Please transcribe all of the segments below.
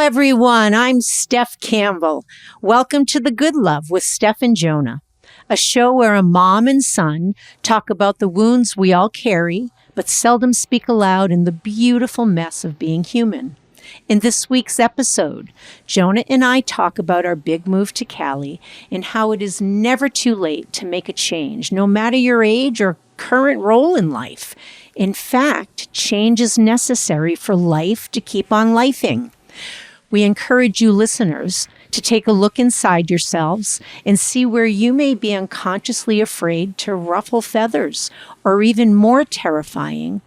everyone. I'm Steph Campbell. Welcome to The Good Love with Steph and Jonah, a show where a mom and son talk about the wounds we all carry, but seldom speak aloud in the beautiful mess of being human. In this week's episode, Jonah and I talk about our big move to Cali and how it is never too late to make a change, no matter your age or current role in life. In fact, change is necessary for life to keep on lifing. We encourage you listeners to take a look inside yourselves and see where you may be unconsciously afraid to ruffle feathers, or even more terrifying,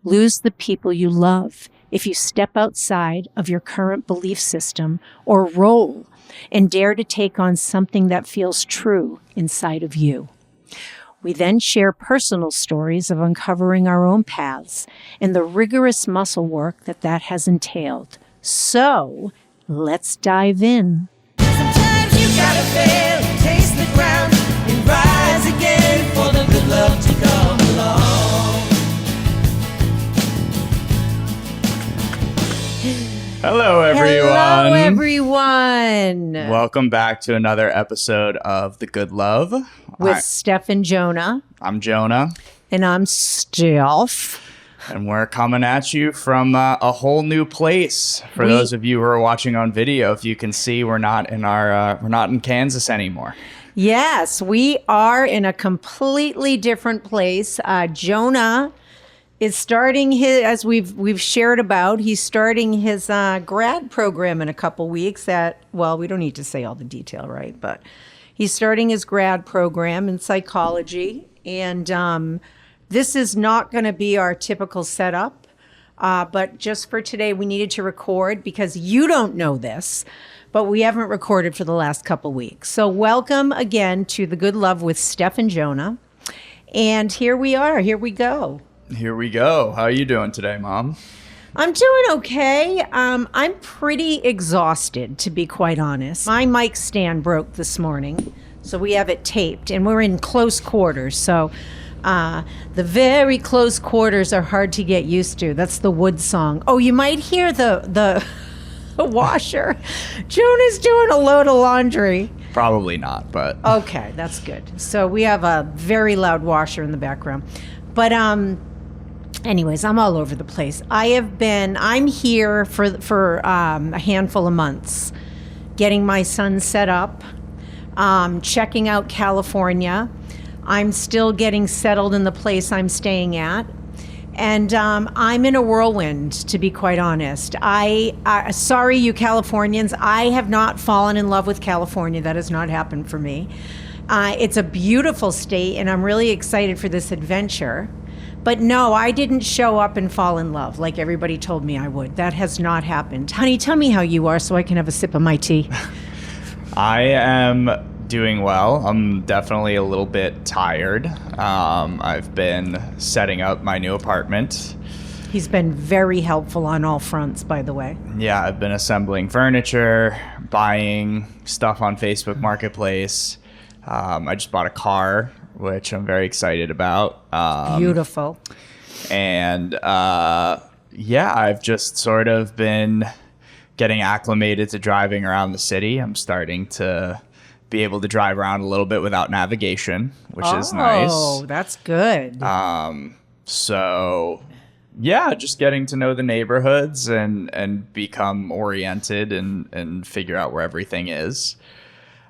lose the people you love if you step outside of your current belief system or role and dare to take on something that feels true inside of you. We then share personal stories of uncovering our own paths and the rigorous muscle work that has entailed. So, let's dive in. Sometimes you gotta fail, taste the ground, and rise again for the good love to come along. Hello, everyone. Hello, everyone. Welcome back to another episode of The Good Love. With Steph and Jonah. I'm Jonah. And I'm Steph. And we're coming at you from a whole new place. For those of you who are watching on video, if you can see, we're not in Kansas anymore. Yes, we are in a completely different place. Jonah is starting his, as we've shared about, he's starting his grad program in a couple weeks we don't need to say all the detail, right? But he's starting his grad program in psychology, and this is not going to be our typical setup, but just for today, we needed to record because you don't know this, but we haven't recorded for the last couple weeks. So welcome again to The Good Love with Steph and Jonah. And here we are. Here we go. Here we go. How are you doing today, Mom? I'm doing okay. I'm pretty exhausted, to be quite honest. My mic stand broke this morning, so we have it taped, and we're in close quarters, so... the very close quarters are hard to get used to. That's the Wood song. Oh, you might hear the washer. Jonah's doing a load of laundry. Probably not, but... Okay, that's good. So we have a very loud washer in the background. But anyways, I'm all over the place. I'm here for a handful of months, getting my son set up, checking out California. I'm still getting settled in the place I'm staying at. And I'm in a whirlwind, to be quite honest. Sorry, you Californians, I have not fallen in love with California. That has not happened for me. It's a beautiful state, and I'm really excited for this adventure. But no, I didn't show up and fall in love like everybody told me I would. That has not happened. Honey, tell me how you are so I can have a sip of my tea. I am doing well. I'm definitely a little bit tired. I've been setting up my new apartment. He's been very helpful on all fronts, by the way. Yeah, I've been assembling furniture, buying stuff on Facebook Marketplace. I just bought a car, which I'm very excited about. Beautiful. And I've just sort of been getting acclimated to driving around the city. I'm starting to be able to drive around a little bit without navigation, which is nice. Oh, that's good. So yeah, just getting to know the neighborhoods and become oriented and figure out where everything is.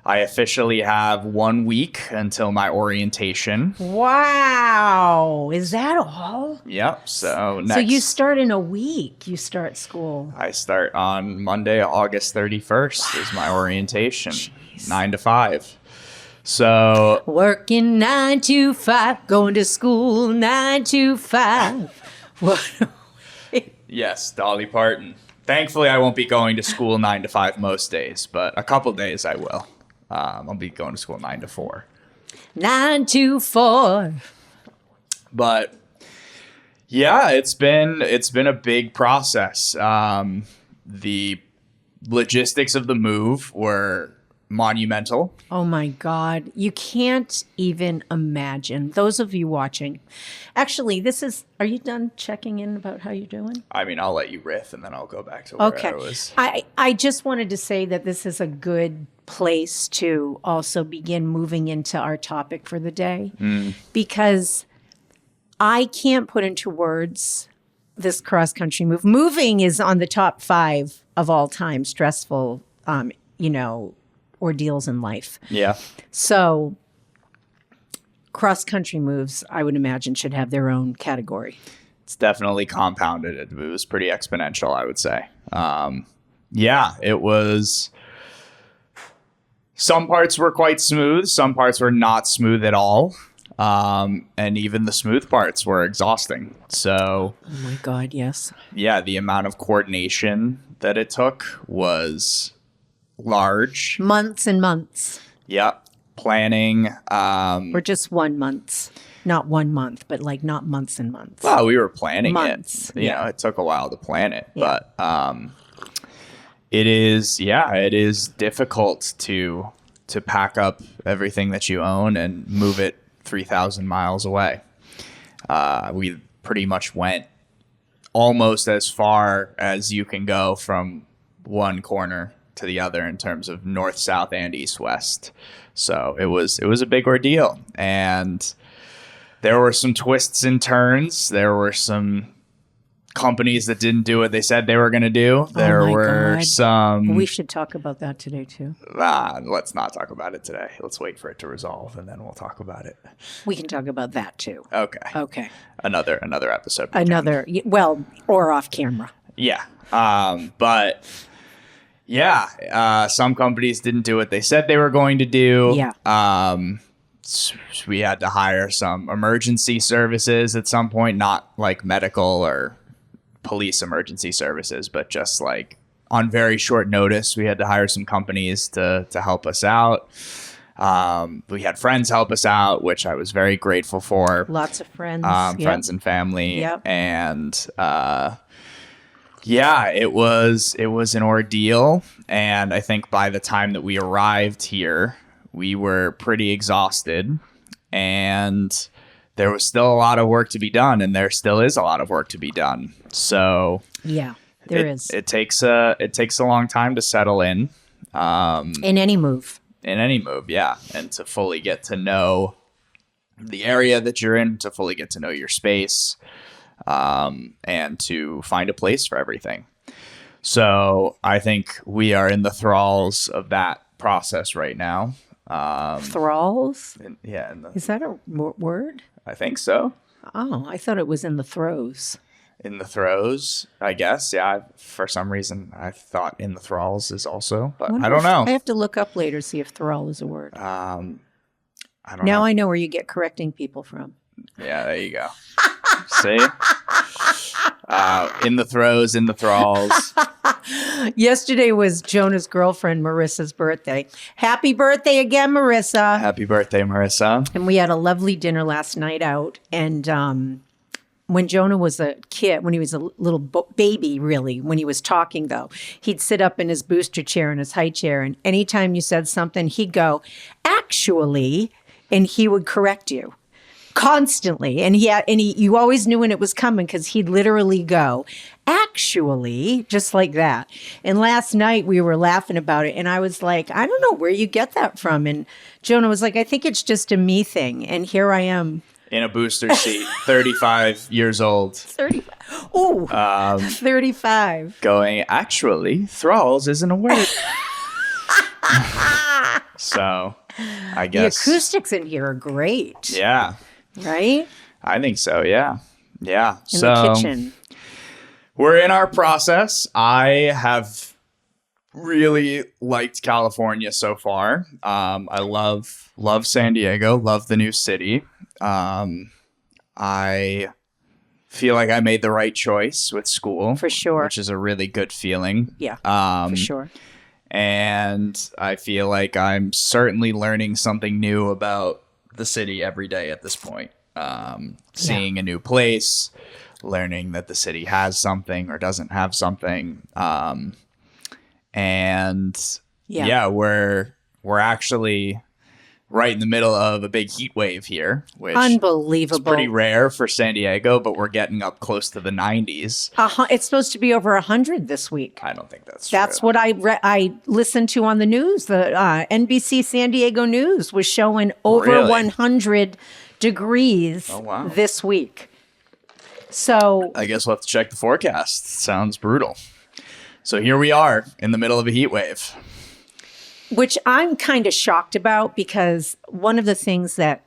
I officially have 1 week until my orientation. Wow. Is that all? Yep. So you start in a week. You start school. I start on Monday, August 31st is my orientation. 9 to 5. So working 9 to 5, going to school 9 to 5. What? Yes, Dolly Parton. Thankfully, I won't be going to school 9 to 5 most days, but a couple days I will. I'll be going to school 9 to 4. 9 to 4. But yeah, it's been a big process. The logistics of the move were monumental. Oh my God. You can't even imagine. Those of you watching. Actually, are you done checking in about how you're doing? I mean, I'll let you riff and then I'll go back to where Okay. I was. I just wanted to say that this is a good place to also begin moving into our topic for the day because I can't put into words this cross country move. Moving is on the top 5 of all time stressful, ordeals in life. Yeah. So cross country moves, I would imagine, should have their own category. It's definitely compounded. It was pretty exponential, I would say. Yeah, it was. Some parts were quite smooth. Some parts were not smooth at all. And even the smooth parts were exhausting. So, Oh my God, yes. yeah, the amount of coordination that it took was large. Months and months. Yep. Planning. Or just 1 month. Not 1 month, but like not months and months. Well, we were planning Months, it. You know, it took a while to plan it. Yeah. But it is difficult to pack up everything that you own and move it 3,000 miles away. We pretty much went almost as far as you can go from one corner to the other in terms of north, south, and east, west. So it was a big ordeal, and there were some twists and turns. There were some companies that didn't do what they said they were going to do. There were God. some. We should talk about that today too. Let's not talk about it today. Let's wait for it to resolve, and then we'll talk about it. We can talk about that too. Okay. Okay. Another episode. Or off camera. Yeah. But yeah, some companies didn't do what they said they were going to do. Yeah. We had to hire some emergency services at some point, not like medical or police emergency services, but just like on very short notice, we had to hire some companies to help us out. We had friends help us out, which I was very grateful for. Lots of friends. Friends and family. Yep. And yeah, it was an ordeal. And I think by the time that we arrived here, we were pretty exhausted, and there was still a lot of work to be done, and there still is a lot of work to be done. So yeah, there is. It takes a long time to settle in. In any move. Yeah, and to fully get to know the area that you're in, to fully get to know your space, and to find a place for everything. So I think we are in the thralls of that process right now. Thralls? Yeah. Is that a word? I think so. Oh, I thought it was in the throes. In the throes, I guess. Yeah. For some reason, I thought in the thralls is also, but I don't know. I have to look up later, see if thrall is a word. I don't know. Now I know where you get correcting people from. Yeah, there you go. See? In the throes, in the thralls. Yesterday was Jonah's girlfriend, Marissa's birthday. Happy birthday again, Marissa. Happy birthday, Marissa. And we had a lovely dinner last night out. And when Jonah was a kid, when he was a little baby, really, when he was talking, though, he'd sit up in his booster chair, in his high chair. And anytime you said something, he'd go, actually, and he would correct you. Constantly. And you always knew when it was coming because he'd literally go, actually, just like that. And last night we were laughing about it. And I was like, I don't know where you get that from. And Jonah was like, I think it's just a me thing. And here I am. In a booster seat, 35 years old. 35. Oh, 35. Going, actually, thralls isn't a word. So, I guess. The acoustics in here are great. Yeah. Right? I think so, yeah. Yeah. In the kitchen. We're in our process. I have really liked California so far. I love San Diego, love the new city. I feel like I made the right choice with school. For sure. Which is a really good feeling. Yeah, for sure. And I feel like I'm certainly learning something new about the city every day at this point. Seeing a new place, learning that the city has something or doesn't have something. And we're we're actually right in the middle of a big heat wave here, which Unbelievable. is pretty rare for San Diego, but we're getting up close to the 90s. It's supposed to be over 100 this week. I don't think that's true. That's what I listened to on the news. The NBC San Diego News was showing over Really? 100 degrees this week. So I guess we'll have to check the forecast. Sounds brutal. So here we are in the middle of a heat wave. which I'm kind of shocked about, because one of the things that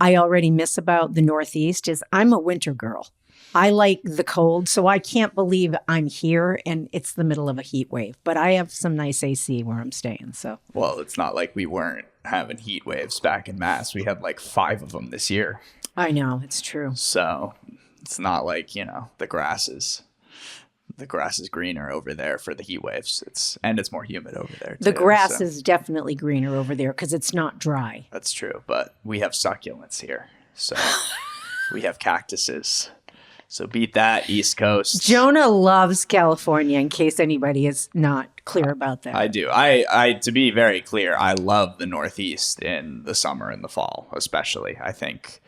I already miss about the Northeast is I'm a winter girl. I like the cold, so I can't believe I'm here and it's the middle of a heat wave. But I have some nice AC where I'm staying. So, well, it's not like we weren't having heat waves back in Mass. We had like 5 of them this year. I know, it's true. So it's not like, you know, the grass is greener over there for the heat waves. It's more humid over there too. The grass is definitely greener over there because it's not dry. That's true, but we have succulents here. So we have cactuses. So beat that, East Coast. Jonah loves California, in case anybody is not clear about that. I do. I to be very clear, I love the Northeast in the summer and the fall, especially. I think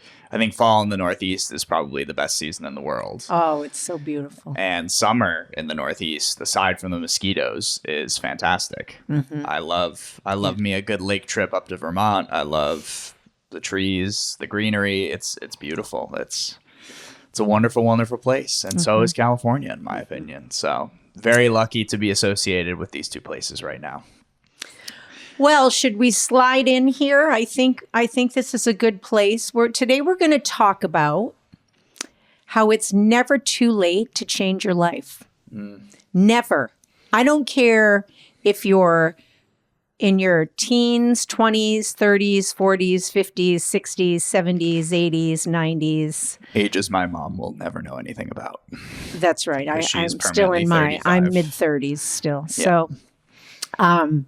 fall in the Northeast is probably the best season in the world. Oh, it's so beautiful. And summer in the Northeast, aside from the mosquitoes, is fantastic. Mm-hmm. I love me a good lake trip up to Vermont. I love the trees, the greenery. It's beautiful. It's a wonderful, wonderful place. And so is California, in my opinion. So very lucky to be associated with these two places right now. Well, should we slide in here? I think this is a good place. Today we're going to talk about how it's never too late to change your life. Never. I don't care if you're in your teens, 20s, 30s, 40s, 50s, 60s, 70s, 80s, 90s. Ages my mom will never know anything about. That's right. I'm She's still in permanently 35. I'm mid-30s still. Yeah. So,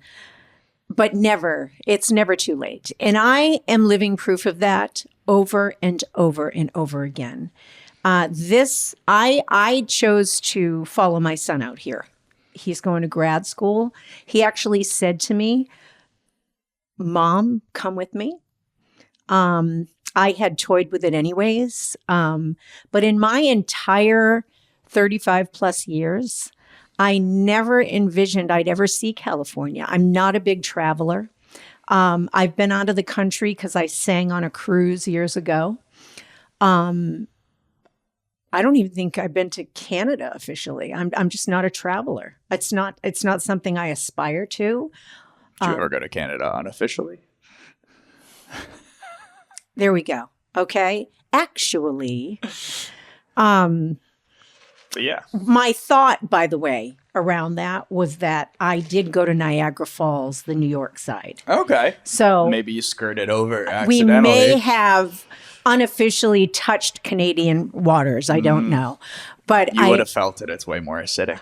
but never, it's never too late. And I am living proof of that over and over and over again. I chose to follow my son out here. He's going to grad school. He actually said to me, "Mom, come with me." I had toyed with it anyways. But in my entire 35 plus years, I never envisioned I'd ever see California. I'm not a big traveler. I've been out of the country because I sang on a cruise years ago. I don't even think I've been to Canada officially. I'm just not a traveler. It's not something I aspire to. Did you ever go to Canada unofficially? There we go. Okay. Actually, But yeah. my thought, by the way, around that was that I did go to Niagara Falls, the New York side. Okay. So maybe you skirted over we accidentally. may have unofficially touched Canadian waters. I don't know. But You would have felt it. It's way more acidic.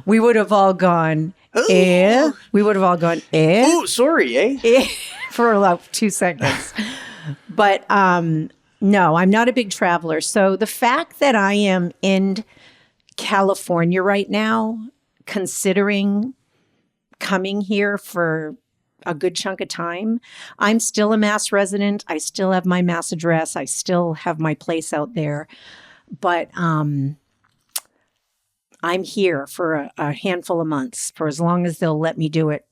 we would have all gone, eh? We would have all gone, eh? Oh, sorry, eh? For about 2 seconds. But no, I'm not a big traveler. So the fact that I am in California right now, considering coming here for a good chunk of time, I'm still a Mass resident. I still have my Mass address. I still have my place out there. But I'm here for a handful of months, for as long as they'll let me do it,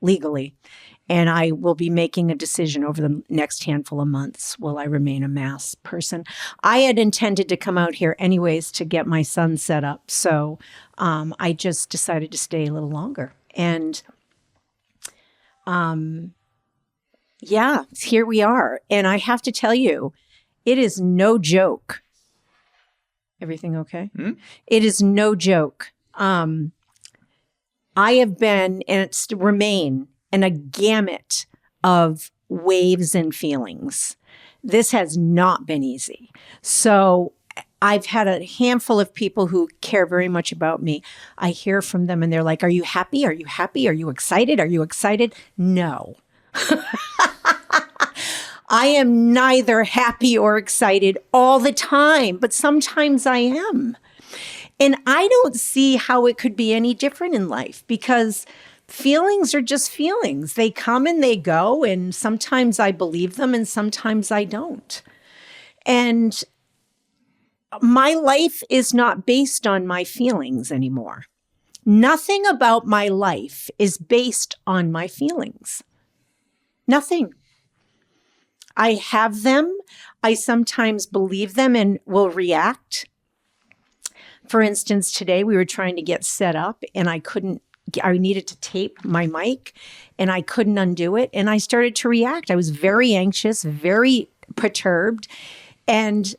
legally. And I will be making a decision over the next handful of months. Will I remain a Mass person? I had intended to come out here anyways to get my son set up. So I just decided to stay a little longer. And yeah, here we are. And I have to tell you, it is no joke. Everything okay? It is no joke. I have been, and remain, in a gamut of waves and feelings. This has not been easy. So I've had a handful of people who care very much about me. I hear from them and they're like, "Are you happy? Are you happy? Are you excited? Are you excited?" No. I am neither happy or excited all the time, but sometimes I am. And I don't see how it could be any different in life, because feelings are just feelings. They come and they go, and sometimes I believe them and sometimes I don't. And my life is not based on my feelings anymore. Nothing about my life is based on my feelings. Nothing. I have them. I sometimes believe them and will react. For instance, today we were trying to get set up and I needed to tape my mic and I couldn't undo it. And I started to react. I was very anxious, very perturbed. And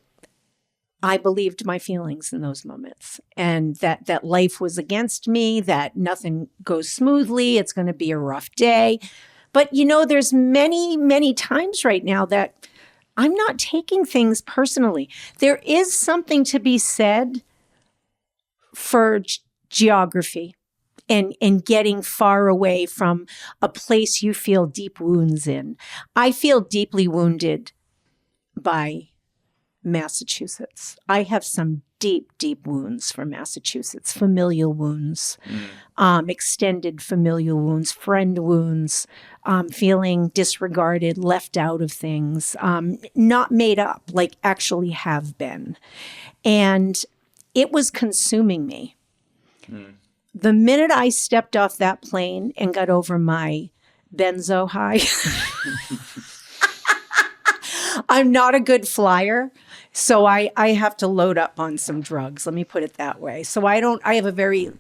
I believed my feelings in those moments, and that life was against me, that nothing goes smoothly. It's going to be a rough day. But, there's many, many times right now that I'm not taking things personally. There is something to be said for geography and getting far away from a place you feel deep wounds in. I feel deeply wounded by Massachusetts. I have some deep, deep wounds from Massachusetts, familial wounds, extended familial wounds, friend wounds, feeling disregarded, left out of things, not made up, like actually have been. And it was consuming me. The minute I stepped off that plane and got over my benzo high, I'm not a good flyer. So I have to load up on some drugs. Let me put it that way. So I have a very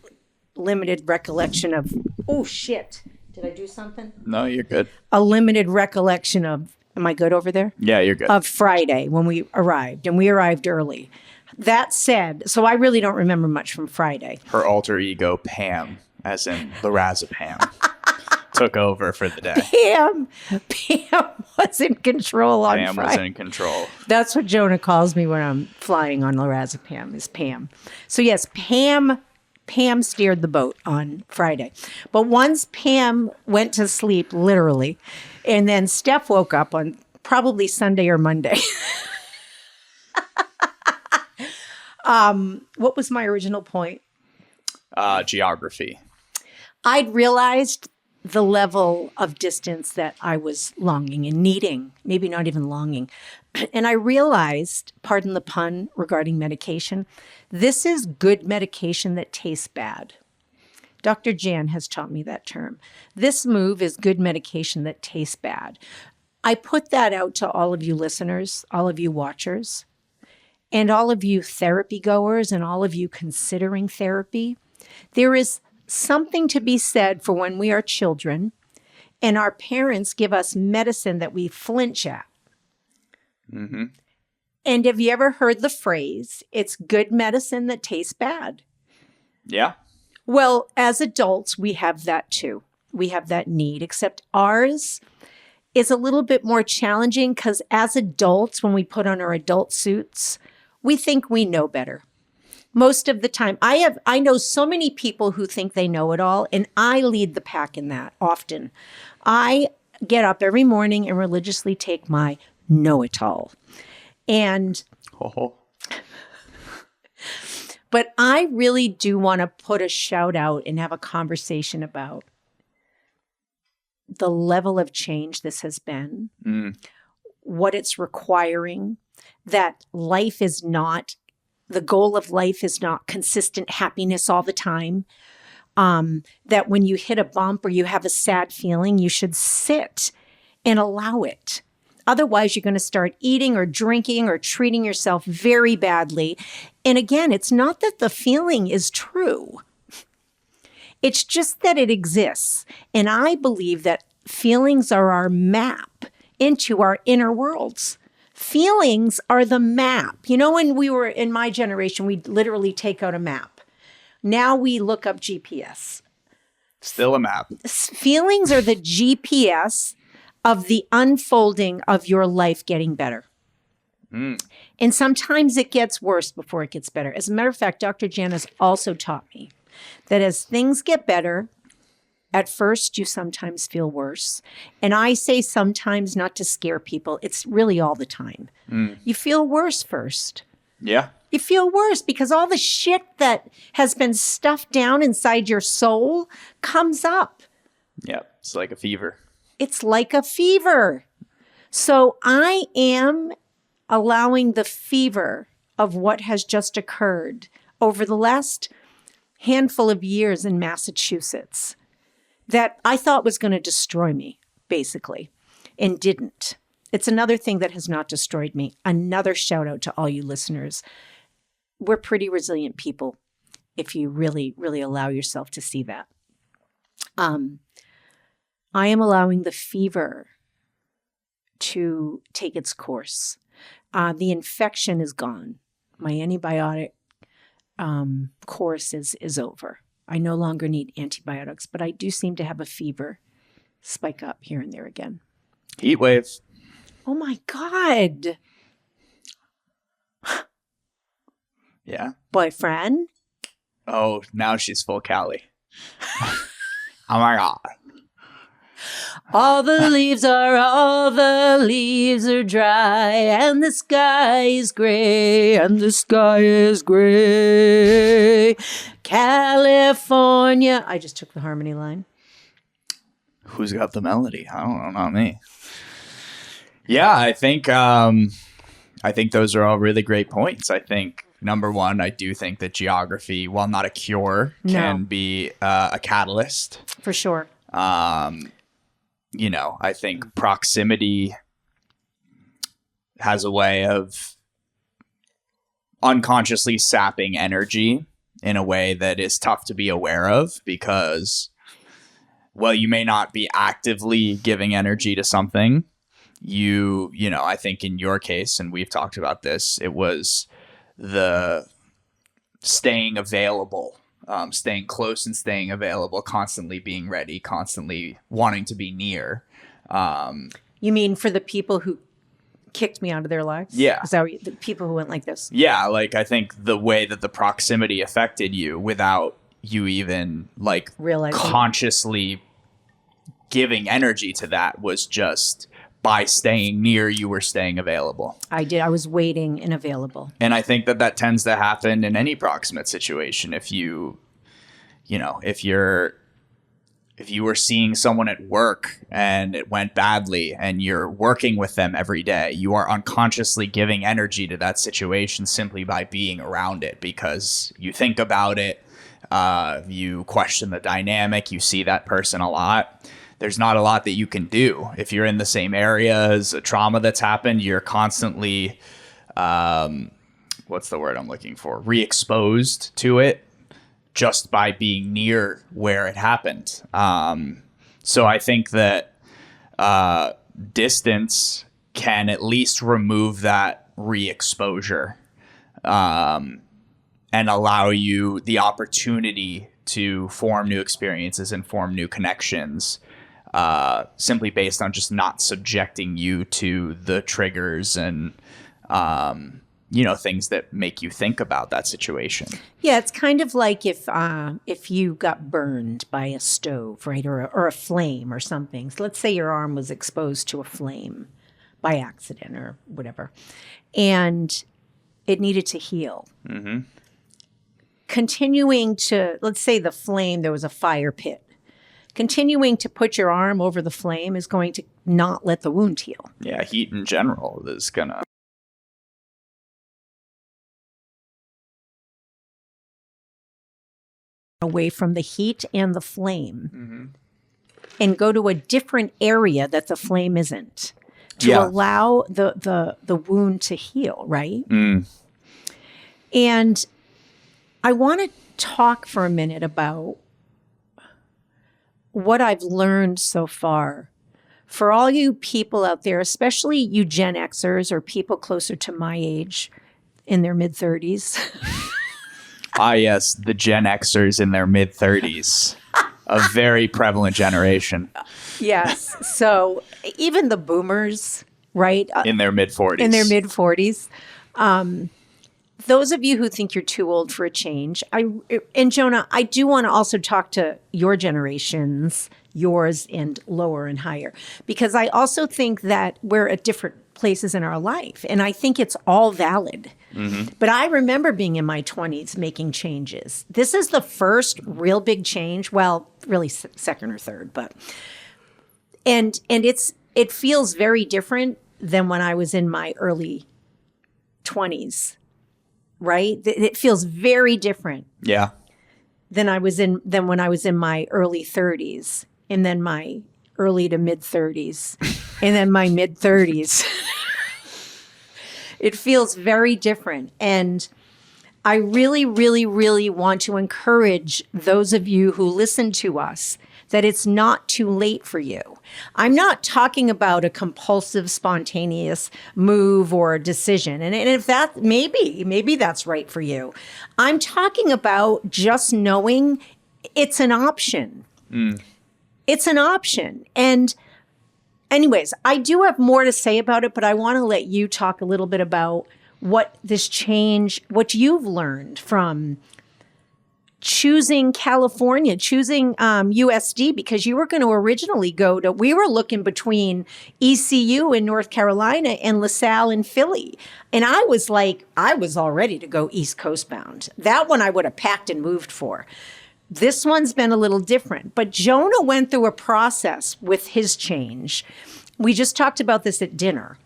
limited recollection of, oh shit. Did I do something? No, you're good. A limited recollection of, am I good over there? Yeah, you're good. Of Friday when we arrived, and we arrived early. That said, so I really don't remember much from Friday. Her alter ego, Pam, as in lorazepam, took over for the day. Pam was in control on Pam Friday. was in control. That's what Jonah calls me when I'm flying on lorazepam, is Pam. So yes, Pam steered the boat on Friday. But once Pam went to sleep, literally, and then Steph woke up on probably Sunday or Monday. What was my original point? Geography. I'd realized the level of distance that I was longing and needing, maybe not even longing. And I realized, pardon the pun regarding medication, this is good medication that tastes bad. Dr. Jan has taught me that term. This move is good medication that tastes bad. I put that out to all of you listeners, all of you watchers, and all of you therapy goers and all of you considering therapy. There is something to be said for when we are children and our parents give us medicine that we flinch at. Mm-hmm. And have you ever heard the phrase, it's good medicine that tastes bad? Yeah. Well, as adults, we have that too. We have that need, except ours is a little bit more challenging because as adults, when we put on our adult suits, we think we know better. Most of the time, I know so many people who think they know it all, and I lead the pack in that often. I get up every morning and religiously take my know-it-all. And but I really do want to put a shout out and have a conversation about the level of change this has been, what it's requiring, that life is not, the goal of life is not consistent happiness all the time. That when you hit a bump or you have a sad feeling, you should sit and allow it. Otherwise, you're going to start eating or drinking or treating yourself very badly. And again, it's not that the feeling is true. It's just that it exists. And I believe that feelings are our map into our inner worlds. Feelings are the map. You know, when we were in my generation, we'd literally take out a map. Now we look up GPS. Still a map. Feelings are the GPS of the unfolding of your life getting better. And sometimes it gets worse before it gets better. As a matter of fact, Dr. Jan has also taught me that as things get better, at first you sometimes feel worse. And I say sometimes not to scare people. It's really all the time. You feel worse first. Yeah. You feel worse because all the shit that has been stuffed down inside your soul comes up. Yep. It's like a fever. It's like a fever. So I am allowing the fever of what has just occurred over the last handful of years in Massachusetts that I thought was going to destroy me, basically, and didn't. It's another thing that has not destroyed me. Another shout out to all you listeners. We're pretty resilient people if you really, really allow yourself to see that. I am allowing the fever to take its course. The infection is gone. My antibiotic course is over. I no longer need antibiotics, but I do seem to have a fever spike up here and there again. Heat wave. Oh my God. Yeah. Boyfriend? Oh, now she's full Cali. Oh my God. All the leaves are dry, and the sky is gray, California. I just took the harmony line. Who's got the melody? I don't know, not me. Yeah, I think those are all really great points. I think number one, I do think that geography, while not a cure, can be a catalyst. For sure. I think proximity has a way of unconsciously sapping energy in a way that is tough to be aware of because, well, you may not be actively giving energy to something. I think in your case, and we've talked about this, it was the staying available, staying close and staying available, constantly being ready, constantly wanting to be near. You mean for the people who kicked me out of their lives? Yeah. Is that the people who went like this? Yeah, like I think the way that the proximity affected you without you even like realizing, consciously giving energy to that was just by staying near, you were staying available. I did. I was waiting and available. And I think that tends to happen in any proximate situation. If you were seeing someone at work and it went badly and you're working with them every day, you are unconsciously giving energy to that situation simply by being around it because you think about it, you question the dynamic, you see that person a lot. There's not a lot that you can do. If you're in the same area as a trauma that's happened, you're constantly, what's the word I'm looking for? Re-exposed to it just by being near where it happened. So I think that distance can at least remove that re-exposure and allow you the opportunity to form new experiences and form new connections. Simply based on just not subjecting you to the triggers and, things that make you think about that situation. Yeah, it's kind of like if you got burned by a stove, right, or a flame or something. So let's say your arm was exposed to a flame by accident or whatever, and it needed to heal. Mm-hmm. Continuing to, let's say the flame, there was a fire pit. Continuing to put your arm over the flame is going to not let the wound heal. Yeah, heat in general is gonna. Away from the heat and the flame, and go to a different area that the flame isn't, to allow the wound to heal, right? And I want to talk for a minute about what I've learned so far. For all you people out there, especially you Gen Xers or people closer to my age in their mid-30s. Ah, yes, the Gen Xers in their mid-30s. A very prevalent generation. Yes. So even the boomers, right? In their mid-40s. In their mid-40s. Those of you who think you're too old for a change, and Jonah, I do want to also talk to your generations, yours and lower and higher, because I also think that we're at different places in our life. And I think it's all valid. But I remember being in my 20s making changes. This is the first real big change. Well, really second or third, but and it feels very different than when I was in my early 20s, right? It feels very different. Yeah. Than when I was in my early 30s, and then my early to mid 30s, and then my mid 30s. It feels very different. And I really, really, really want to encourage those of you who listen to us that it's not too late for you. I'm not talking about a compulsive, spontaneous move or decision. And if that, maybe that's right for you. I'm talking about just knowing it's an option. It's an option. And anyways, I do have more to say about it, but I want to let you talk a little bit about what this change, what you've learned from choosing California, choosing USD, because you were going to originally we were looking between ECU in North Carolina and LaSalle in Philly. And I was all ready to go East Coast bound. That one I would have packed and moved for. This one's been a little different, but Jonah went through a process with his change. We just talked about this at dinner.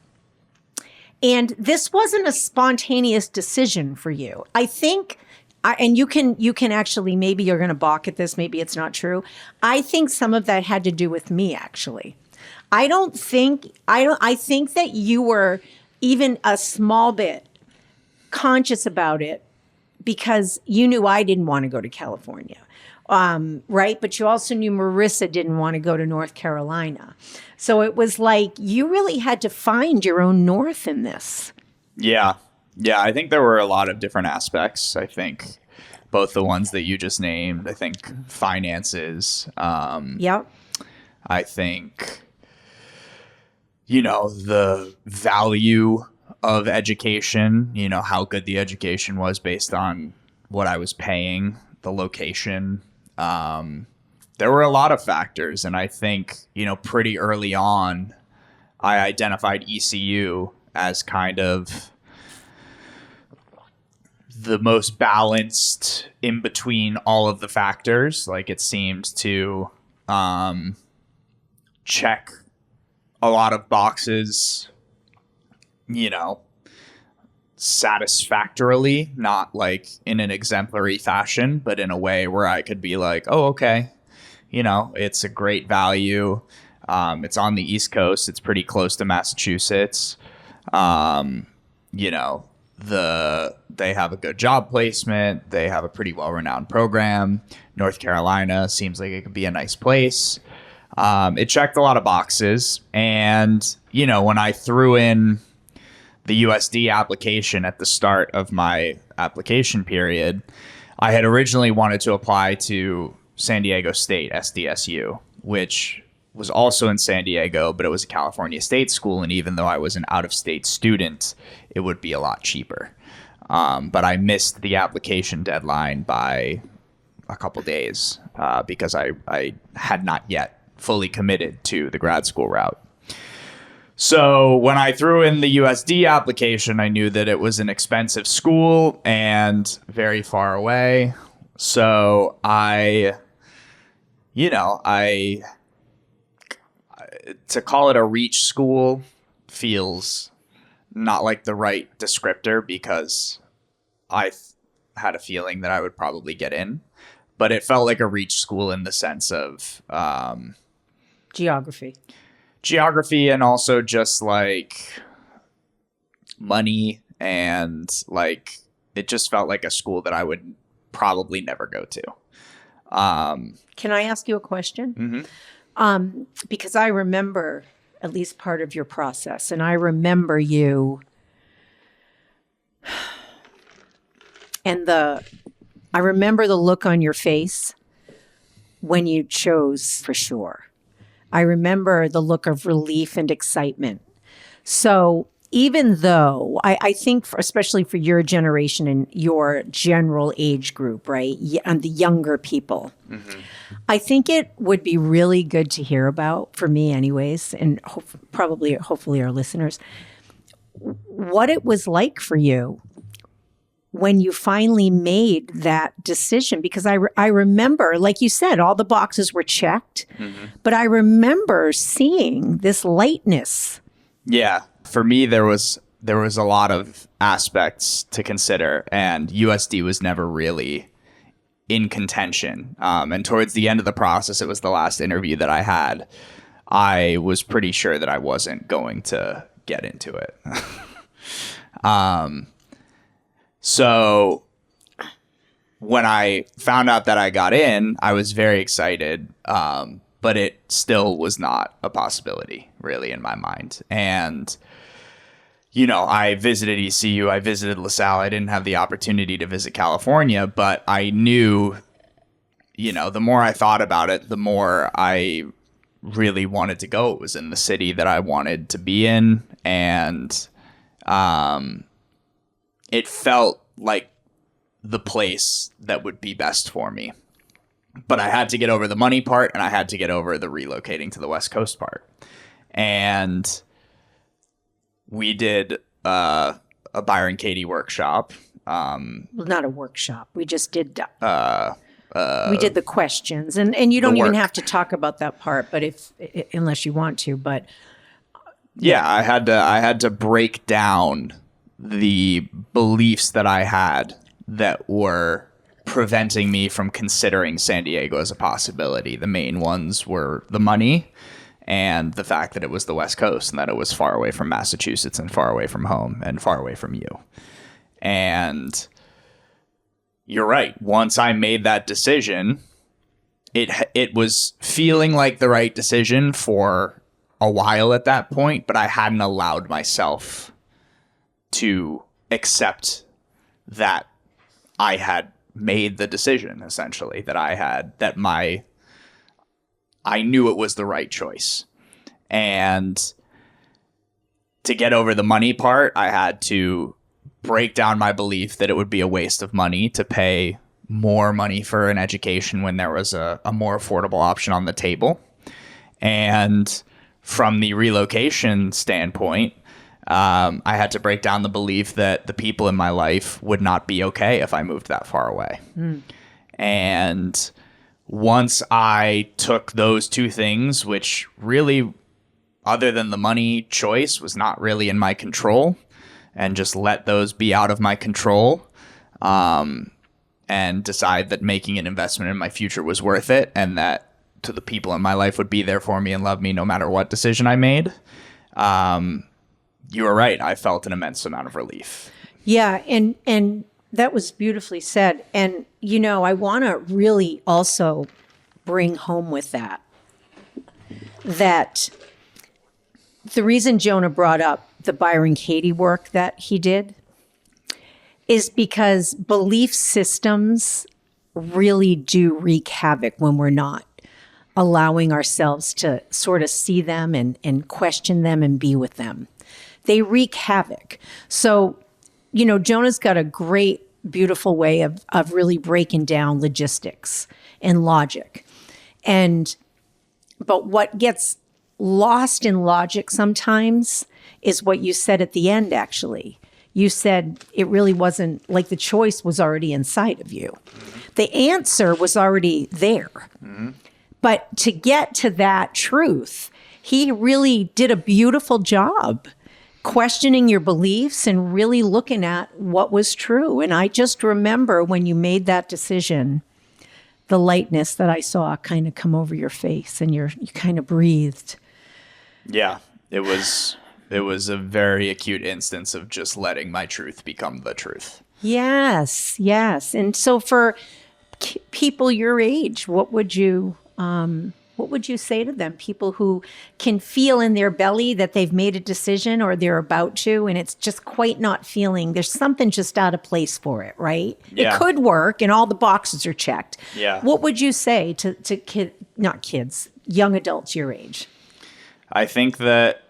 And this wasn't a spontaneous decision for you. I think, and you can actually, maybe you're going to balk at this, maybe it's not true. I think some of that had to do with me, actually. I think that you were even a small bit conscious about it because you knew I didn't want to go to California. Right? But you also knew Marissa didn't want to go to North Carolina. So it was like you really had to find your own north in this. Yeah. Yeah. I think there were a lot of different aspects. I think both the ones that you just named, I think finances. Yep. I think, the value of education, how good the education was based on what I was paying, the location. There were a lot of factors. And I think, pretty early on, I identified ECU as kind of the most balanced in between all of the factors. Like it seemed to check a lot of boxes, satisfactorily, not like in an exemplary fashion, but in a way where I could be like, oh, okay, it's a great value. It's on the East Coast. It's pretty close to Massachusetts. They have a good job placement. They have a pretty well-renowned program. North Carolina seems like it could be a nice place. It checked a lot of boxes. And, when I threw in the USD application at the start of my application period, I had originally wanted to apply to San Diego State, SDSU, which was also in San Diego, but it was a California state school. And even though I was an out-of-state student, it would be a lot cheaper. But I missed the application deadline by a couple days because I had not yet fully committed to the grad school route. So when I threw in the USD application, I knew that it was an expensive school and very far away. So to call it a reach school feels not like the right descriptor because I had a feeling that I would probably get in, but it felt like a reach school in the sense of Geography, and also just like money, and like it just felt like a school that I would probably never go to. Can I ask you a question? Mm-hmm. Because I remember at least part of your process, and I remember you and I remember the look on your face when you chose for sure. I remember the look of relief and excitement. So even though I think, especially for your generation and your general age group, right, and the younger people, mm-hmm. I think it would be really good to hear about, for me anyways, and hopefully our listeners, what it was like for you when you finally made that decision. Because I remember, like you said, all the boxes were checked, but I remember seeing this lightness. Yeah. For me, there was a lot of aspects to consider, and USD was never really in contention. And towards the end of the process, it was the last interview that I had. I was pretty sure that I wasn't going to get into it. So when I found out that I got in, I was very excited, but it still was not a possibility really in my mind. And, I visited ECU, I visited LaSalle. I didn't have the opportunity to visit California, but I knew, the more I thought about it, the more I really wanted to go. It was in the city that I wanted to be in, and it felt like the place that would be best for me. But I had to get over the money part, and I had to get over the relocating to the West Coast part. And we did a Byron Katie workshop. Well, not a workshop. We just did we did the questions, and you don't even have to talk about that part, but unless you want to. But yeah, I had to break down the beliefs that I had that were preventing me from considering San Diego as a possibility. The main ones were the money and the fact that it was the West Coast and that it was far away from Massachusetts and far away from home and far away from you. And you're right. Once I made that decision, it was feeling like the right decision for a while at that point, but I hadn't allowed myself to accept that I had made the decision, essentially, I knew it was the right choice. And to get over the money part, I had to break down my belief that it would be a waste of money to pay more money for an education when there was a more affordable option on the table. And from the relocation standpoint, I had to break down the belief that the people in my life would not be okay if I moved that far away. And once I took those two things, which really, other than the money choice, was not really in my control, and just let those be out of my control, and decide that making an investment in my future was worth it, and that to the people in my life would be there for me and love me no matter what decision I made, you were right. I felt an immense amount of relief. Yeah, and that was beautifully said. And, I want to really also bring home with that the reason Jonah brought up the Byron Katie work that he did is because belief systems really do wreak havoc when we're not allowing ourselves to sort of see them and question them and be with them. They wreak havoc. So, Jonah's got a great, beautiful way of really breaking down logistics and logic. But what gets lost in logic sometimes is what you said at the end, actually. You said it really wasn't like the choice was already inside of you. The answer was already there. But to get to that truth, he really did a beautiful job questioning your beliefs and really looking at what was true. And I just remember when you made that decision, the lightness that I saw kind of come over your face, and you kind of breathed. Yeah, it was a very acute instance of just letting my truth become the truth. Yes. And so for people your age, what would you say to them? People who can feel in their belly that they've made a decision or they're about to, and it's just quite not feeling, there's something just out of place for it, right? Yeah. It could work and all the boxes are checked. Yeah. What would you say to young adults your age? I think that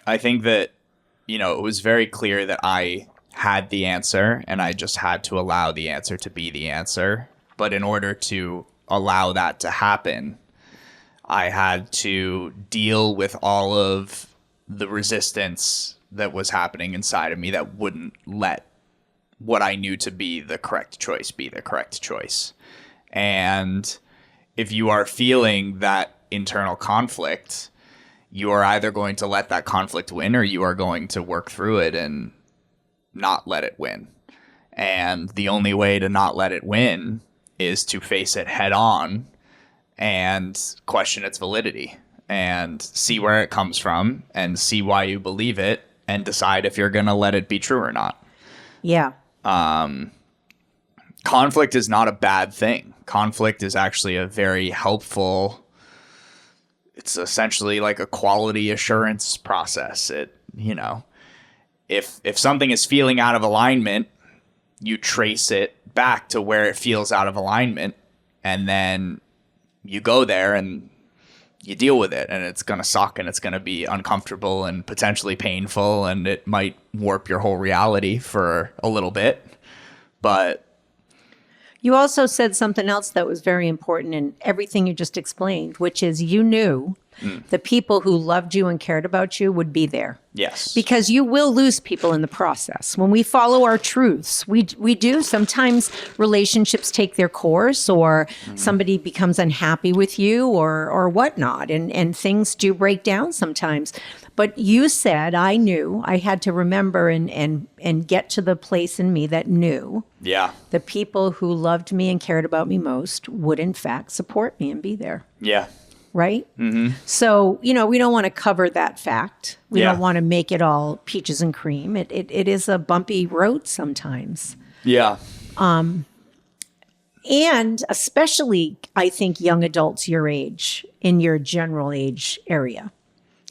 it was very clear that I had the answer, and I just had to allow the answer to be the answer. But in order to allow that to happen, I had to deal with all of the resistance that was happening inside of me that wouldn't let what I knew to be the correct choice be the correct choice. And if you are feeling that internal conflict, you are either going to let that conflict win or you are going to work through it and not let it win. And the only way to not let it win is to face it head on and question its validity and see where it comes from and see why you believe it and decide if you're going to let it be true or not. Yeah. Conflict is not a bad thing. Conflict is actually a very helpful, it's essentially like a quality assurance process. It, you know, if something is feeling out of alignment, you trace it back to where it feels out of alignment, and then you go there and you deal with it, and it's going to suck and it's going to be uncomfortable and potentially painful, and it might warp your whole reality for a little bit. But you also said something else that was very important in everything you just explained, which is you knew the people who loved you and cared about you would be there. yes, Because you will lose people in the process. When we follow our truths, we do. Sometimes relationships take their course, or somebody becomes unhappy with you, or whatnot, and things do break down sometimes. But you said, I knew, I had to remember and get to the place in me that knew yeah, the people who loved me and cared about me most would in fact support me and be there. yeah, Right? Mm-hmm. So, we don't want to cover that fact. We Yeah. don't want to make it all peaches and cream. It is a bumpy road sometimes. yeah, And especially, I think, young adults your age, in your general age area,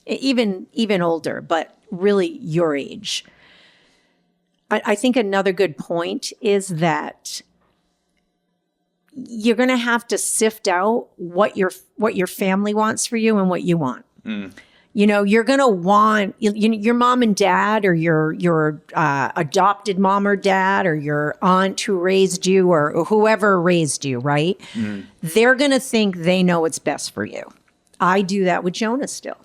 even older, but really your age. I think another good point is that you're going to have to sift out what your family wants for you and what you want. You're going to want your mom and dad, or your adopted mom or dad, or your aunt who raised you, or whoever raised you, right? They're going to think they know what's best for you. I do that with Jonah still.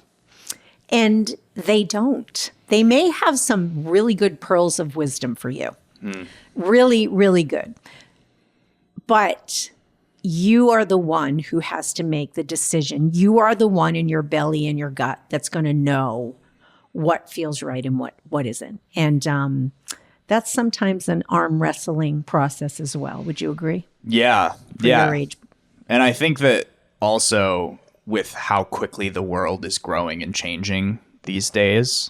And they don't. They may have some really good pearls of wisdom for you. Really, really good. But you are the one who has to make the decision. You are the one in your belly and your gut that's going to know what feels right and what isn't. And that's sometimes an arm wrestling process as well. Would you agree? yeah, For yeah. your age. And I think that also with how quickly the world is growing and changing these days,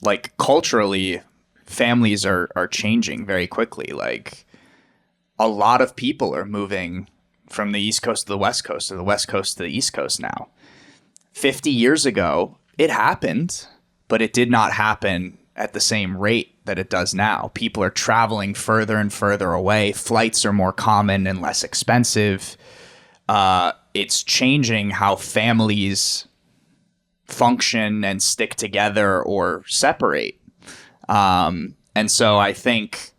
like culturally, families are changing very quickly. Like a lot of people are moving from the East Coast to the West Coast, or the West Coast to the East Coast now. 50 years ago, it happened, but it did not happen at the same rate that it does now. People are traveling further and further away. Flights are more common and less expensive. It's changing how families function and stick together or separate. And so I think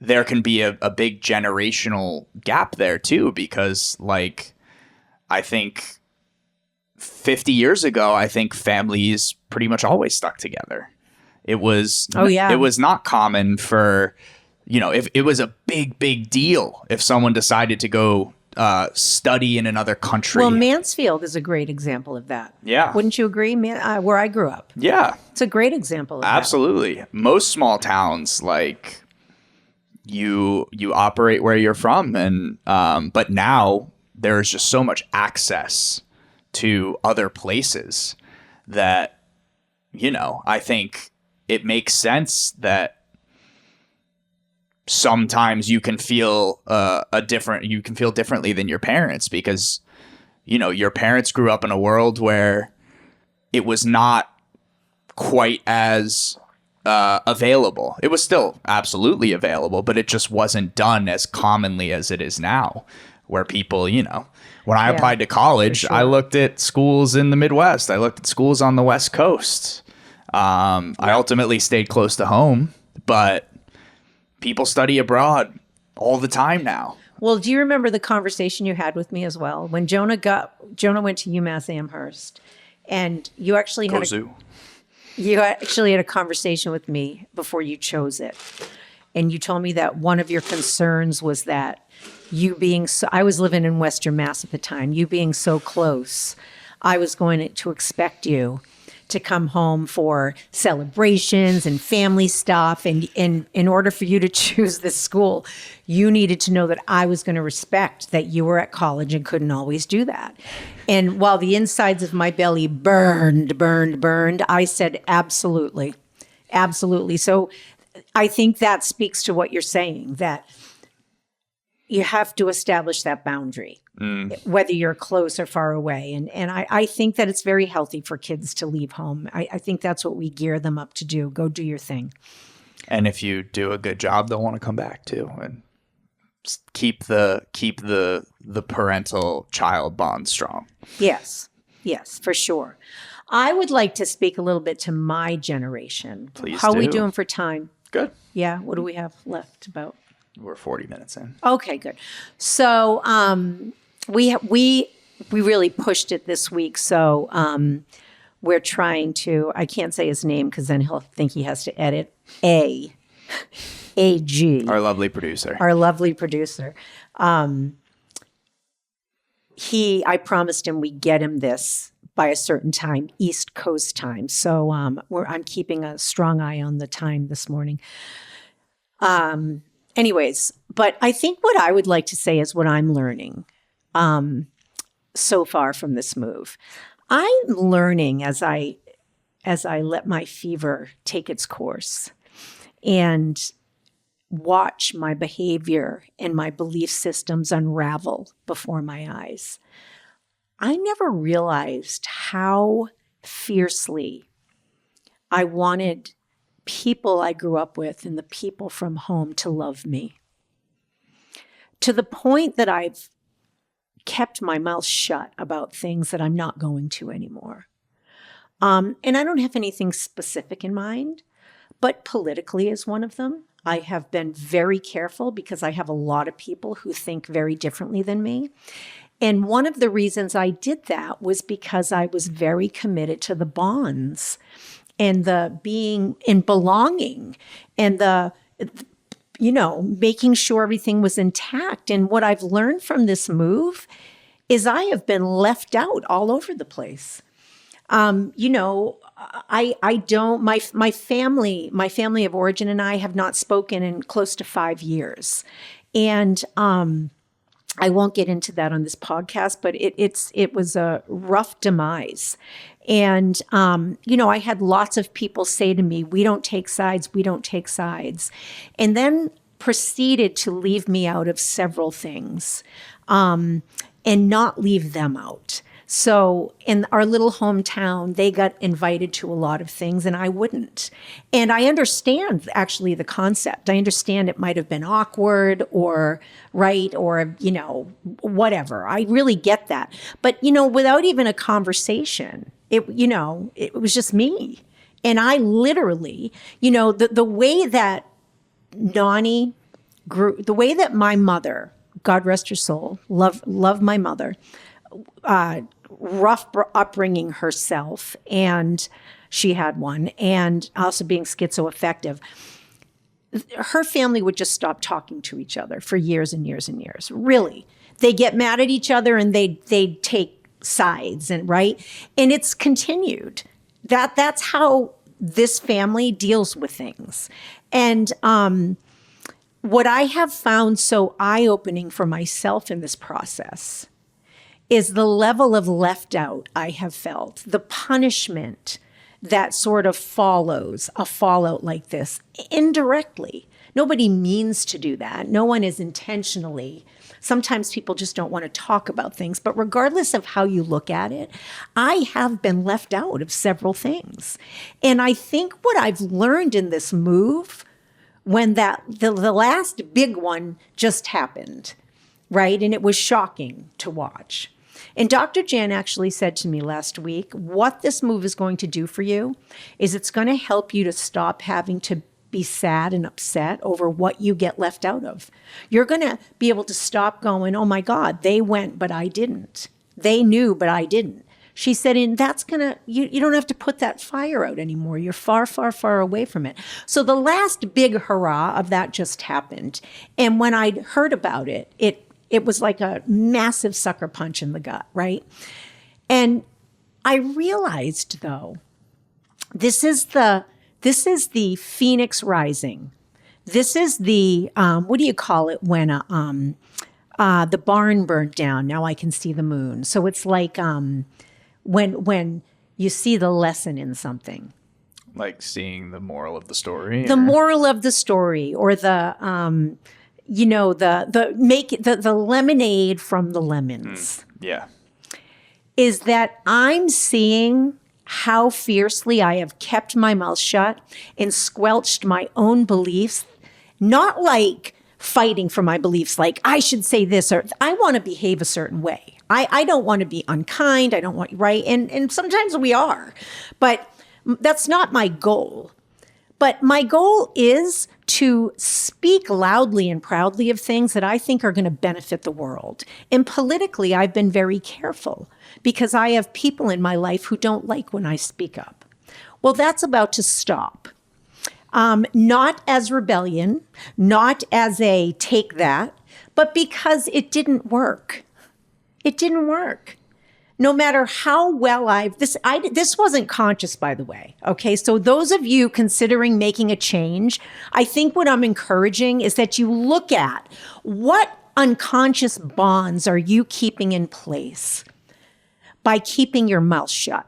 there can be a big generational gap there too, because like, I think 50 years ago, I think families pretty much always stuck together. It was, it was not common for, if it was a big deal if someone decided to go study in another country. Well, Mansfield is a great example of that. Yeah. Wouldn't you agree? Where I grew up. Yeah. It's a great example of Absolutely. Most small towns, like you operate where you're from, and but now there's just so much access to other places that I think it makes sense that sometimes you can feel differently than your parents, because your parents grew up in a world where it was not quite as available. It was still absolutely available, but it just wasn't done as commonly as it is now, where people, when I applied to college, I looked at schools in the Midwest. I looked at schools on the West Coast. I ultimately stayed close to home, but people study abroad all the time now. Well, do you remember the conversation you had with me as well when Jonah went to UMass Amherst, and you actually had You actually had a conversation with me before you chose it. And you told me that one of your concerns was that you being so, I was living in Western Mass at the time, you being so close, I was going to expect you to come home for celebrations and family stuff. And in order for you to choose this school, you needed to know that I was going to respect that you were at college and couldn't always do that. And while the insides of my belly burned, I said, absolutely, absolutely. So I think that speaks to what you're saying, that you have to establish that boundary, whether you're close or far away. And I think that it's very healthy for kids to leave home. I think that's what we gear them up to do. Go do your thing. And if you do a good job, they'll want to come back too, and keep the parental child bond strong. Yes, for sure. I would like to speak a little bit to my generation. Please How are we do. doing for time? Good. Yeah. What do we have left about? We're 40 minutes in. Okay, good. So we really pushed it this week. So we're trying to, I can't say his name because then he'll think he has to edit. AG. Our lovely producer. I promised him we'd get him this by a certain time, East Coast time. So I'm keeping a strong eye on the time this morning. Anyways, but I think what I would like to say is what I'm learning so far from this move. I'm learning as I let my fever take its course and watch my behavior and my belief systems unravel before my eyes. I never realized how fiercely I wanted people I grew up with and the people from home to love me, to the point that I've kept my mouth shut about things that I'm not going to anymore. And I don't have anything specific in mind, but politically is one of them. I have been very careful because I have a lot of people who think very differently than me. And one of the reasons I did that was because I was very committed to the bonds and the being and belonging and the, making sure everything was intact. And what I've learned from this move is I have been left out all over the place. I don't, my family of origin and I have not spoken in close to 5 years. And, I won't get into that on this podcast, but it was a rough demise. And, I had lots of people say to me, we don't take sides. And then proceeded to leave me out of several things, and not leave them out. So in our little hometown, they got invited to a lot of things and I wouldn't. And I understand actually the concept. I understand it might have been awkward or right or, whatever. I really get that. But, without even a conversation, it was just me. And I literally, the way that Nani grew, the way that my mother, God rest her soul, love my mother, rough upbringing herself, and she had one, and also being schizoaffective. Her family would just stop talking to each other for years and years and years. Really, they get mad at each other and they take sides, and right, and it's continued. That's how this family deals with things, and what I have found so eye-opening for myself in this process is the level of left out I have felt, the punishment that sort of follows a fallout like this indirectly. Nobody means to do that. No one is intentionally. Sometimes people just don't want to talk about things. But regardless of how you look at it, I have been left out of several things. And I think what I've learned in this move, when the last big one just happened, right? And it was shocking to watch. And Dr. Jan actually said to me last week, what this move is going to do for you is it's going to help you to stop having to be sad and upset over what you get left out of. You're going to be able to stop going, oh my God, they went, but I didn't. They knew, but I didn't. She said, and that's you don't have to put that fire out anymore. You're far, far, far away from it. So the last big hurrah of that just happened. And when I'd heard about it, it was like a massive sucker punch in the gut, right? And I realized, though, this is the phoenix rising. This is the, what do you call it when the barn burned down? Now I can see the moon. So it's like when you see the lesson in something. Like seeing the moral of the story? The moral of the story, or the, the lemonade from the lemons. Yeah. Is that I'm seeing how fiercely I have kept my mouth shut and squelched my own beliefs, not like fighting for my beliefs, like I should say this, or I want to behave a certain way. I don't want to be unkind. I don't want, right? And sometimes we are, but that's not my goal. But my goal is to speak loudly and proudly of things that I think are going to benefit the world. And politically, I've been very careful because I have people in my life who don't like when I speak up. Well, that's about to stop. Not as rebellion, not as a take that, but because it didn't work. It didn't work. No matter how well this wasn't conscious, by the way. Okay. So those of you considering making a change, I think what I'm encouraging is that you look at what unconscious bonds are you keeping in place by keeping your mouth shut?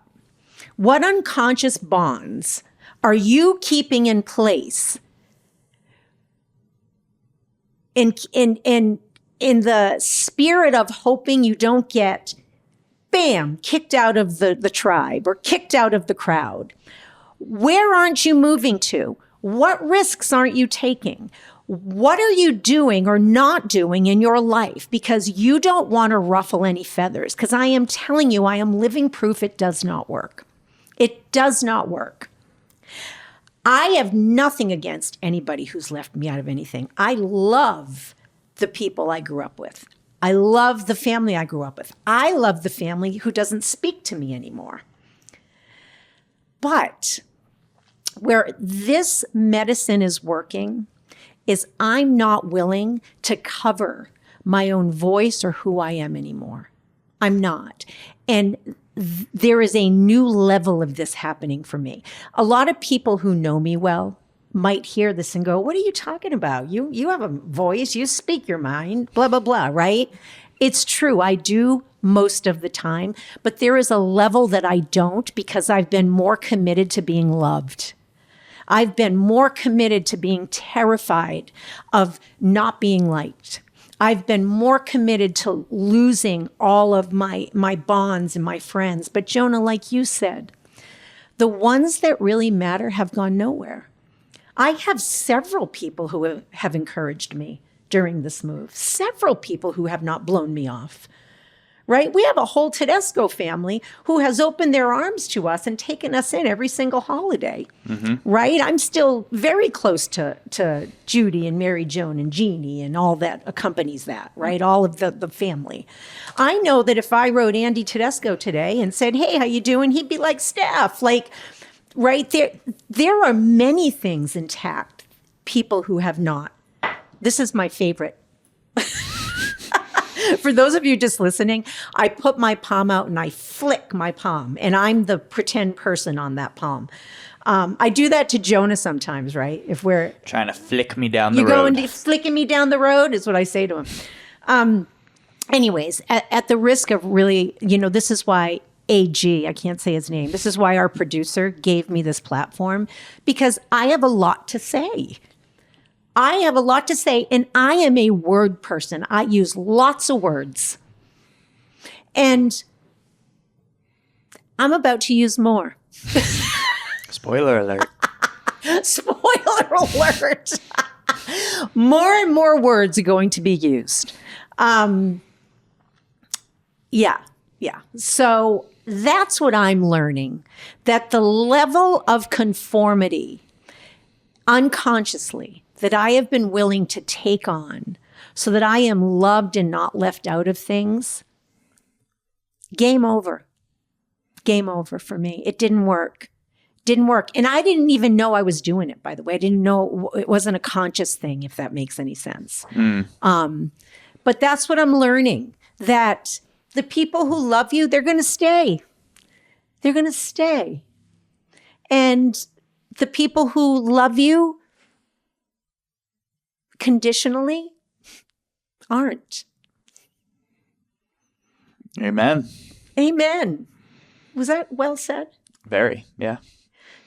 What unconscious bonds are you keeping in place in the spirit of hoping you don't get bam, kicked out of the tribe or kicked out of the crowd? Where aren't you moving to? What risks aren't you taking? What are you doing or not doing in your life because you don't want to ruffle any feathers? Because I am telling you, I am living proof it does not work. It does not work. I have nothing against anybody who's left me out of anything. I love the people I grew up with. I love the family I grew up with. I love the family who doesn't speak to me anymore. But where this medicine is working is I'm not willing to cover my own voice or who I am anymore. I'm not. And there is a new level of this happening for me. A lot of people who know me well might hear this and go, what are you talking about? You have a voice, you speak your mind, blah, blah, blah, right? It's true. I do most of the time, but there is a level that I don't because I've been more committed to being loved. I've been more committed to being terrified of not being liked. I've been more committed to losing all of my bonds and my friends. But Jonah, like you said, the ones that really matter have gone nowhere. I have several people who have encouraged me during this move, several people who have not blown me off, right? We have a whole Tedesco family who has opened their arms to us and taken us in every single holiday, right? I'm still very close to Judy and Mary Joan and Jeannie and all that accompanies that, right? All of the family. I know that if I wrote Andy Tedesco today and said, hey, how you doing? He'd be like, Steph, like, right there. There are many things intact, people who have not. This is my favorite. For those of you just listening, I put my palm out and I flick my palm, and I'm the pretend person on that palm. I do that to Jonah sometimes, right? If we're trying to flick me down the road. You going flicking me down the road is what I say to him. Anyways, at the risk of really, this is why I can't say his name. This is why our producer gave me this platform, because I have a lot to say. I have a lot to say, and I am a word person. I use lots of words. And I'm about to use more. Spoiler alert. Spoiler alert. More and more words are going to be used. Yeah. So that's what I'm learning, that the level of conformity unconsciously that I have been willing to take on so that I am loved and not left out of things, game over. game over for me. It didn't work. Didn't work. And I didn't even know I was doing it, by the way. I didn't know it wasn't a conscious thing, if that makes any sense. But that's what I'm learning, that the people who love you, they're going to stay. They're going to stay. And the people who love you conditionally aren't. Amen. Amen. Was that well said? Very, yeah.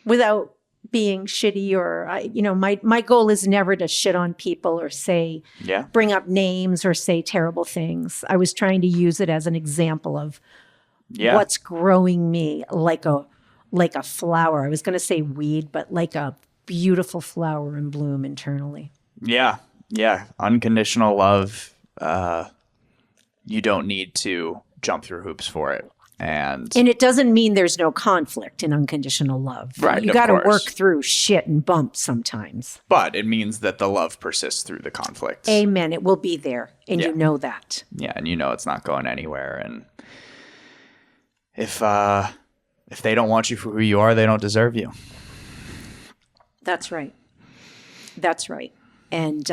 Without being shitty or, my goal is never to shit on people or say, bring up names or say terrible things. I was trying to use it as an example of what's growing me like a flower. I was going to say weed, but like a beautiful flower in bloom internally. Yeah. Yeah. Unconditional love. You don't need to jump through hoops for it. And it doesn't mean there's no conflict in unconditional love. Right. You got to work through shit and bumps sometimes. But it means that the love persists through the conflict. Amen. It will be there. And you know that. Yeah. And you know it's not going anywhere. And if they don't want you for who you are, they don't deserve you. That's right. That's right. And,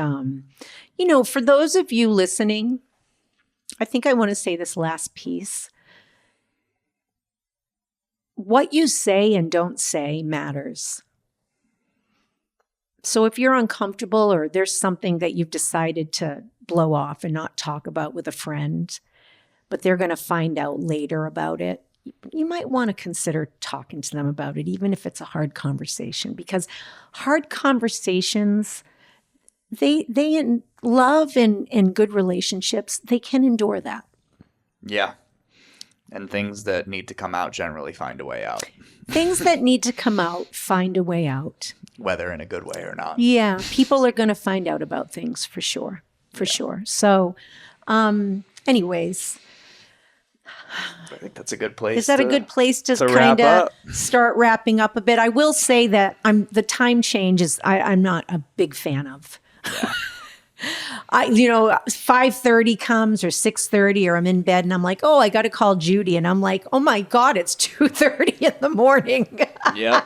for those of you listening, I think I want to say this last piece. What you say and don't say matters. So if you're uncomfortable or there's something that you've decided to blow off and not talk about with a friend, but they're going to find out later about it, you might want to consider talking to them about it, even if it's a hard conversation, because hard conversations, they in love and good relationships, they can endure that. Yeah. And things that need to come out generally find a way out. Things that need to come out find a way out. Whether in a good way or not. Yeah. People are going to find out about things for sure. For sure. So, anyways. I think that's a good place. Is that a good place to kind of start wrapping up a bit? I will say that the time change is I'm not a big fan of. Yeah. 5:30 comes or 6:30 or I'm in bed and I'm like, oh, I got to call Judy. And I'm like, oh my God, it's 2:30 in the morning. Yeah.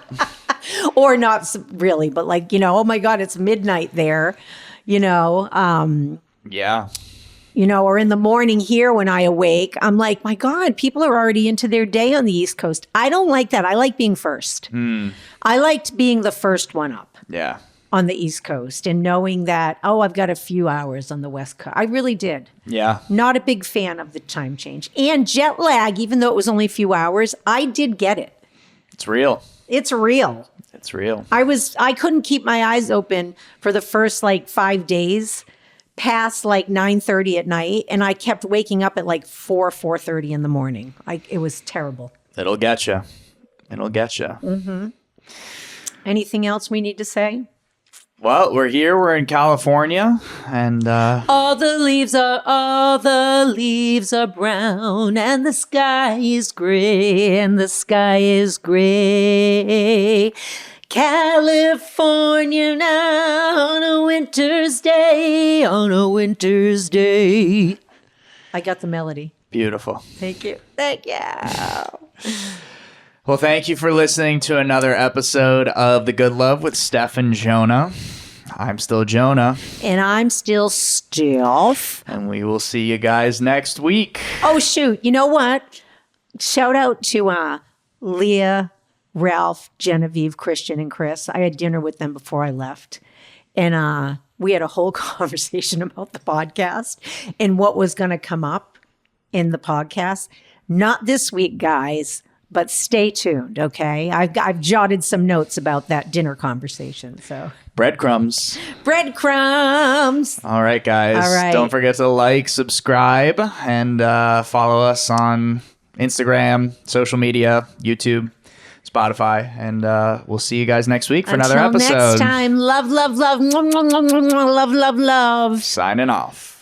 Or not really, but like, oh my God, it's midnight there, Yeah. Or in the morning here when I awake, I'm like, my God, people are already into their day on the East Coast. I don't like that. I like being first. I liked being the first one up. Yeah. On the East Coast and knowing that, I've got a few hours on the West Coast. I really did. Yeah. Not a big fan of the time change. And jet lag, even though it was only a few hours, I did get it. It's real. It's real. It's real. I couldn't keep my eyes open for the first 5 days past 9:30 at night. And I kept waking up at 4:30 in the morning. It was terrible. It'll get you. It'll get you. Mm-hmm. Anything else we need to say? Well, we're here. We're in California, and all the leaves are brown, and the sky is gray, California now on a winter's day, I got the melody. Beautiful. Thank you. Well, thank you for listening to another episode of The Good Love with Steph and Jonah. I'm still Jonah. And I'm still Steph. And we will see you guys next week. Oh, shoot. You know what? Shout out to Leah, Ralph, Genevieve, Christian, and Chris. I had dinner with them before I left. And we had a whole conversation about the podcast and what was going to come up in the podcast. Not this week, guys. But stay tuned, okay? I've jotted some notes about that dinner conversation. So breadcrumbs. All right, guys. All right. Don't forget to subscribe, and follow us on Instagram, social media, YouTube, Spotify, and we'll see you guys next week for another episode. Until next time, love, love, love, love, love, love, love. Signing off.